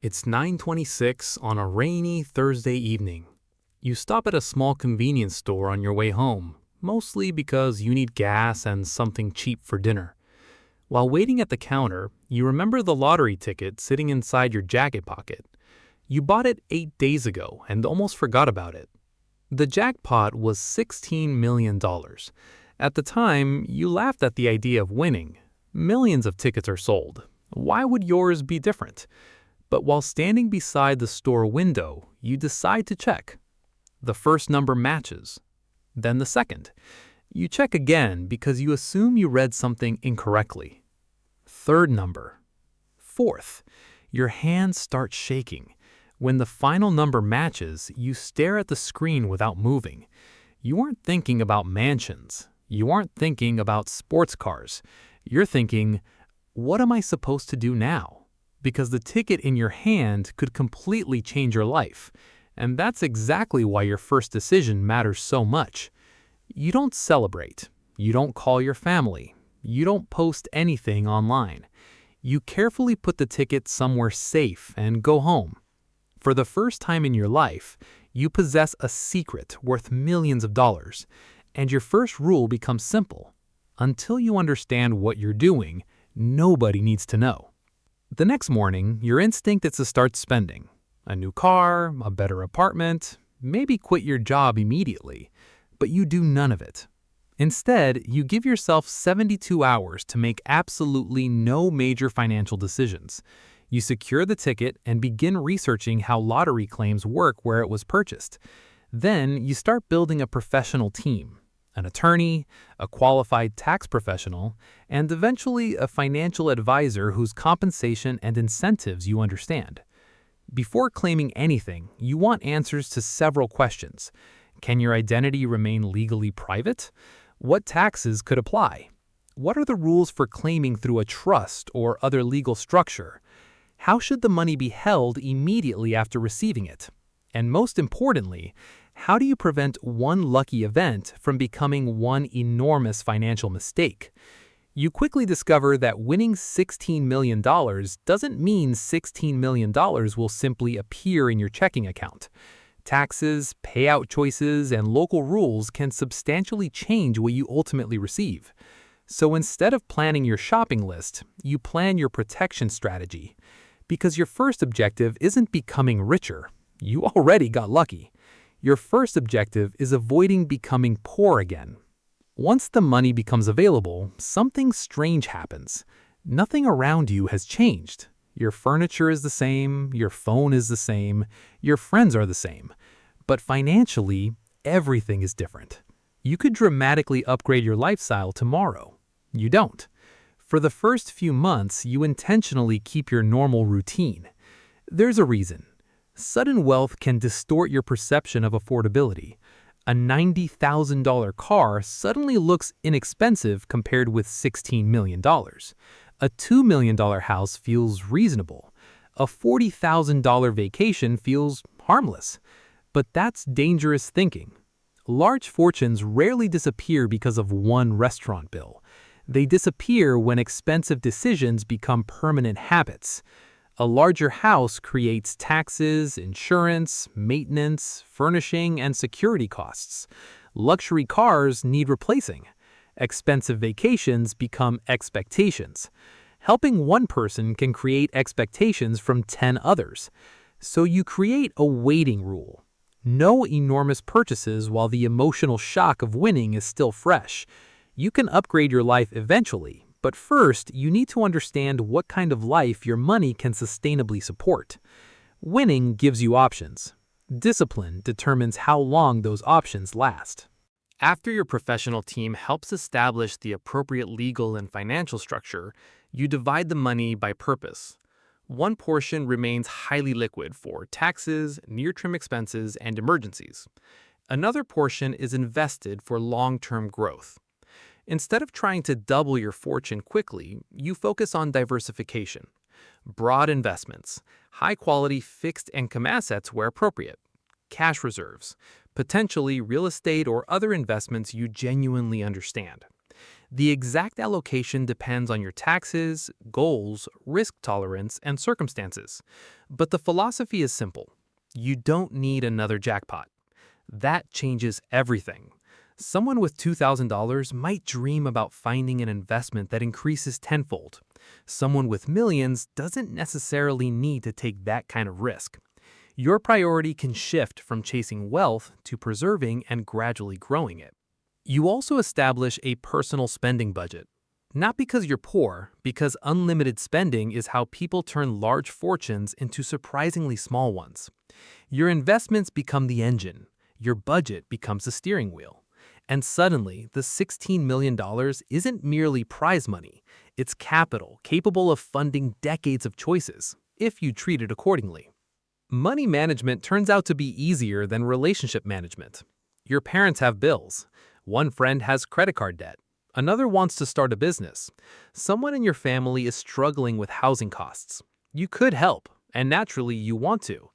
It's 9:26 on a rainy Thursday evening. You stop at a small convenience store on your way home, mostly because you need gas and something cheap for dinner. While waiting at the counter, you remember the lottery ticket sitting inside your jacket pocket. You bought it 8 days ago and almost forgot about it. The jackpot was $16 million. At the time, you laughed at the idea of winning. Millions of tickets are sold. Why would yours be different? But while standing beside the store window, you decide to check. The first number matches. Then the second. You check again because you assume you read something incorrectly. Third number. Fourth. Your hands start shaking. When the final number matches, you stare at the screen without moving. You aren't thinking about mansions. You aren't thinking about sports cars. You're thinking, what am I supposed to do now? Because the ticket in your hand could completely change your life. And that's exactly why your first decision matters so much. You don't celebrate. You don't call your family. You don't post anything online. You carefully put the ticket somewhere safe and go home. For the first time in your life, you possess a secret worth millions of dollars. And your first rule becomes simple. Until you understand what you're doing, nobody needs to know. The next morning, your instinct is to start spending. A new car, a better apartment, maybe quit your job immediately. But you do none of it. Instead, you give yourself 72 hours to make absolutely no major financial decisions. You secure the ticket and begin researching how lottery claims work where it was purchased. Then you start building a professional team. An attorney, a qualified tax professional, and eventually a financial advisor whose compensation and incentives you understand. Before claiming anything, you want answers to several questions. Can your identity remain legally private? What taxes could apply? What are the rules for claiming through a trust or other legal structure? How should the money be held immediately after receiving it? And most importantly, how do you prevent one lucky event from becoming one enormous financial mistake? You quickly discover that winning $16 million doesn't mean $16 million will simply appear in your checking account. Taxes, payout choices, and local rules can substantially change what you ultimately receive. So instead of planning your shopping list, you plan your protection strategy. Because your first objective isn't becoming richer. You already got lucky. Your first objective is avoiding becoming poor again. Once the money becomes available, something strange happens. Nothing around you has changed. Your furniture is the same, your phone is the same, your friends are the same. But financially, everything is different. You could dramatically upgrade your lifestyle tomorrow. You don't. For the first few months, you intentionally keep your normal routine. There's a reason. Sudden wealth can distort your perception of affordability. A $90,000 car suddenly looks inexpensive compared with $16 million. A $2 million house feels reasonable. A $40,000 vacation feels harmless. But that's dangerous thinking. Large fortunes rarely disappear because of one restaurant bill. They disappear when expensive decisions become permanent habits. A larger house creates taxes, insurance, maintenance, furnishing, and security costs. Luxury cars need replacing. Expensive vacations become expectations. Helping one person can create expectations from 10 others. So you create a waiting rule. No enormous purchases while the emotional shock of winning is still fresh. You can upgrade your life eventually, but first you need to understand what kind of life your money can sustainably support. Winning gives you options. Discipline determines how long those options last. After your professional team helps establish the appropriate legal and financial structure, you divide the money by purpose. One portion remains highly liquid for taxes, near-term expenses, and emergencies. Another portion is invested for long-term growth. Instead of trying to double your fortune quickly, you focus on diversification. Broad investments, high-quality fixed income assets where appropriate, cash reserves, potentially real estate or other investments you genuinely understand. The exact allocation depends on your taxes, goals, risk tolerance, and circumstances. But the philosophy is simple. You don't need another jackpot. That changes everything. Someone with $2,000 might dream about finding an investment that increases tenfold. Someone with millions doesn't necessarily need to take that kind of risk. Your priority can shift from chasing wealth to preserving and gradually growing it. You also establish a personal spending budget. Not because you're poor, because unlimited spending is how people turn large fortunes into surprisingly small ones. Your investments become the engine. Your budget becomes the steering wheel. And suddenly, the $16 million isn't merely prize money. It's capital capable of funding decades of choices, if you treat it accordingly. Money management turns out to be easier than relationship management. Your parents have bills. One friend has credit card debt. Another wants to start a business. Someone in your family is struggling with housing costs. You could help, and naturally you want to.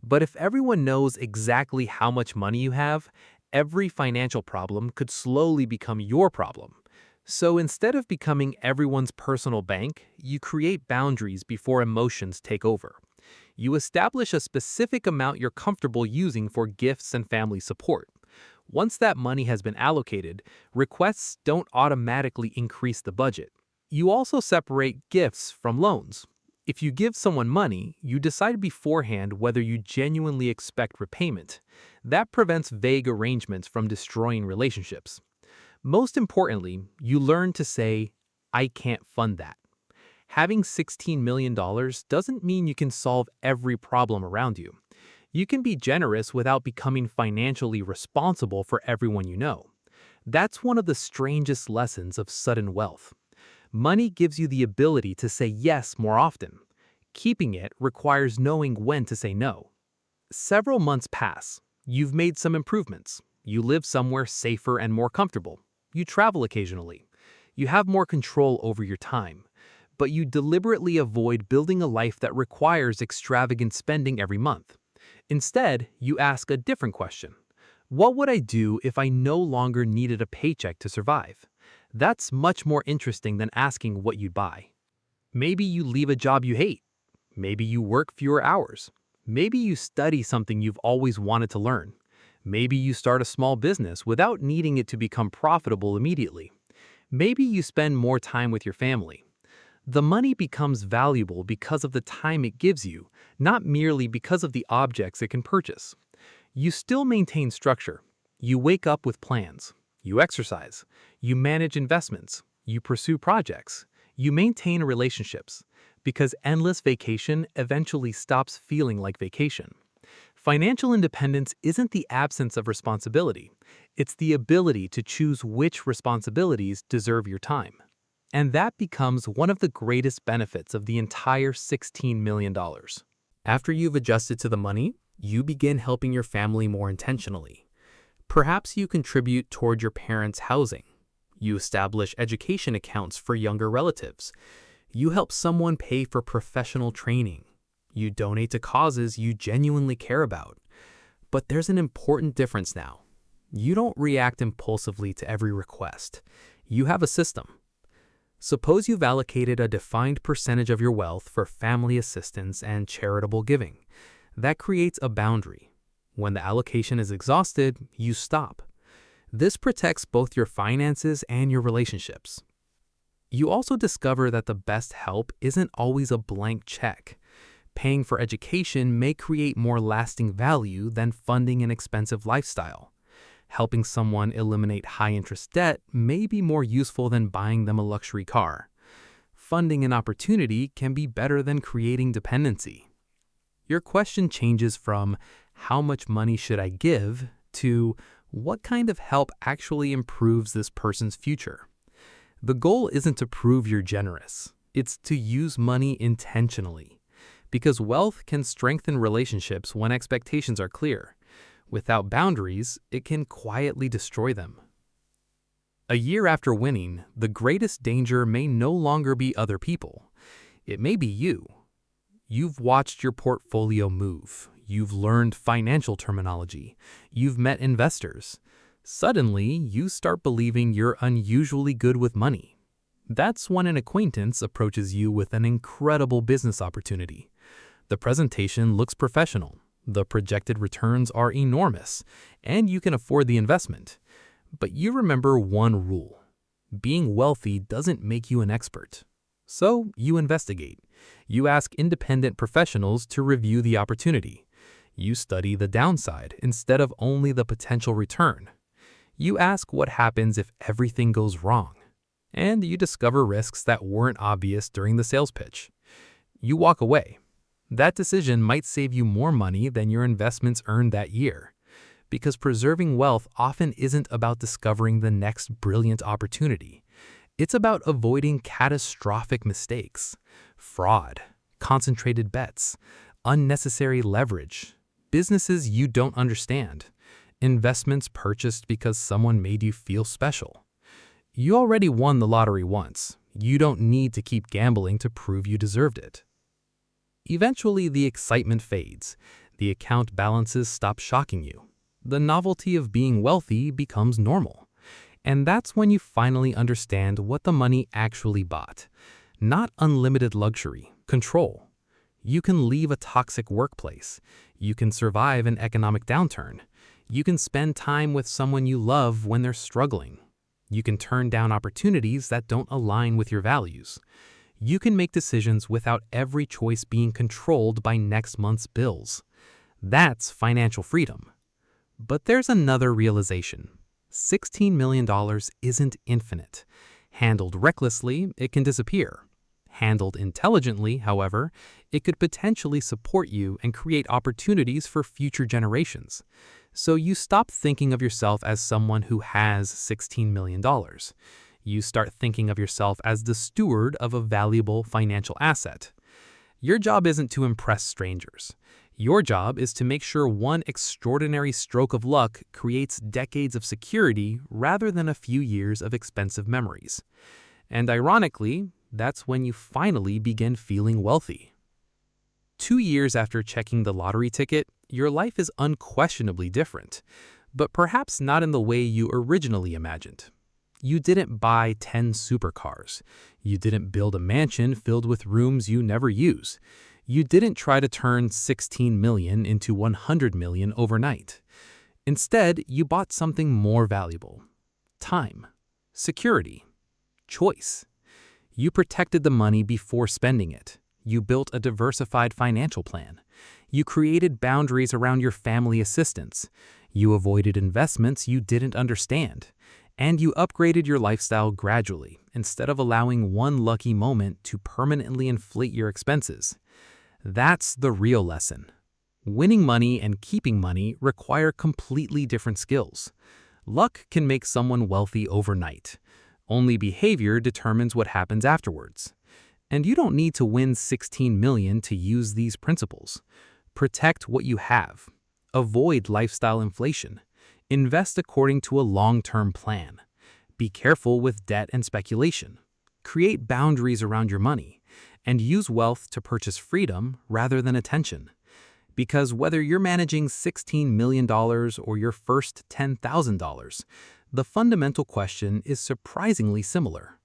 But if everyone knows exactly how much money you have, every financial problem could slowly become your problem. So instead of becoming everyone's personal bank, you create boundaries before emotions take over. You establish a specific amount you're comfortable using for gifts and family support. Once that money has been allocated, requests don't automatically increase the budget. You also separate gifts from loans. If you give someone money, you decide beforehand whether you genuinely expect repayment. That prevents vague arrangements from destroying relationships. Most importantly, you learn to say, "I can't fund that." Having $16 million doesn't mean you can solve every problem around you. You can be generous without becoming financially responsible for everyone you know. That's one of the strangest lessons of sudden wealth. Money gives you the ability to say yes more often. Keeping it requires knowing when to say no. Several months pass. You've made some improvements. You live somewhere safer and more comfortable. You travel occasionally. You have more control over your time. But you deliberately avoid building a life that requires extravagant spending every month. Instead, you ask a different question. What would I do if I no longer needed a paycheck to survive? That's much more interesting than asking what you'd buy. Maybe you leave a job you hate. Maybe you work fewer hours. Maybe you study something you've always wanted to learn. Maybe you start a small business without needing it to become profitable immediately. Maybe you spend more time with your family. The money becomes valuable because of the time it gives you, not merely because of the objects it can purchase. You still maintain structure. You wake up with plans. You exercise. You manage investments. You pursue projects. You maintain relationships. Because endless vacation eventually stops feeling like vacation. Financial independence isn't the absence of responsibility. It's the ability to choose which responsibilities deserve your time. And that becomes one of the greatest benefits of the entire $16 million. After you've adjusted to the money, you begin helping your family more intentionally. Perhaps you contribute toward your parents' housing. You establish education accounts for younger relatives. You help someone pay for professional training. You donate to causes you genuinely care about. But there's an important difference now. You don't react impulsively to every request. You have a system. Suppose you've allocated a defined percentage of your wealth for family assistance and charitable giving. That creates a boundary. When the allocation is exhausted, you stop. This protects both your finances and your relationships. You also discover that the best help isn't always a blank check. Paying for education may create more lasting value than funding an expensive lifestyle. Helping someone eliminate high-interest debt may be more useful than buying them a luxury car. Funding an opportunity can be better than creating dependency. Your question changes from "how much money should I give?" to "what kind of help actually improves this person's future?" The goal isn't to prove you're generous. It's to use money intentionally. Because wealth can strengthen relationships when expectations are clear. Without boundaries, it can quietly destroy them. A year after winning, the greatest danger may no longer be other people. It may be you. You've watched your portfolio move. You've learned financial terminology. You've met investors. Suddenly, you start believing you're unusually good with money. That's when an acquaintance approaches you with an incredible business opportunity. The presentation looks professional, the projected returns are enormous, and you can afford the investment. But you remember one rule: being wealthy doesn't make you an expert. So you investigate. You ask independent professionals to review the opportunity. You study the downside instead of only the potential return. You ask what happens if everything goes wrong. And you discover risks that weren't obvious during the sales pitch. You walk away. That decision might save you more money than your investments earned that year, because preserving wealth often isn't about discovering the next brilliant opportunity. It's about avoiding catastrophic mistakes, fraud, concentrated bets, unnecessary leverage, businesses you don't understand, investments purchased because someone made you feel special. You already won the lottery once. You don't need to keep gambling to prove you deserved it. Eventually, the excitement fades. The account balances stop shocking you. The novelty of being wealthy becomes normal. And that's when you finally understand what the money actually bought. Not unlimited luxury, control. You can leave a toxic workplace. You can survive an economic downturn. You can spend time with someone you love when they're struggling. You can turn down opportunities that don't align with your values. You can make decisions without every choice being controlled by next month's bills. That's financial freedom. But there's another realization. $16 million isn't infinite. Handled recklessly, it can disappear. Handled intelligently, however, it could potentially support you and create opportunities for future generations. So you stop thinking of yourself as someone who has $16 million. You start thinking of yourself as the steward of a valuable financial asset. Your job isn't to impress strangers. Your job is to make sure one extraordinary stroke of luck creates decades of security rather than a few years of expensive memories. And ironically, that's when you finally begin feeling wealthy. 2 years after checking the lottery ticket, your life is unquestionably different, but perhaps not in the way you originally imagined. You didn't buy 10 supercars. You didn't build a mansion filled with rooms you never use. You didn't try to turn 16 million into 100 million overnight. Instead, you bought something more valuable: time, security, choice. You protected the money before spending it. You built a diversified financial plan. You created boundaries around your family assistance. You avoided investments you didn't understand. And you upgraded your lifestyle gradually instead of allowing one lucky moment to permanently inflate your expenses. That's the real lesson. Winning money and keeping money require completely different skills. Luck can make someone wealthy overnight. Only behavior determines what happens afterwards. And you don't need to win 16 million to use these principles. Protect what you have. Avoid lifestyle inflation. Invest according to a long-term plan. Be careful with debt and speculation. Create boundaries around your money. And use wealth to purchase freedom rather than attention. Because whether you're managing $16 million or your first $10,000, the fundamental question is surprisingly similar.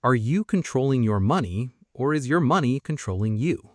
Are you controlling your money, or is your money controlling you?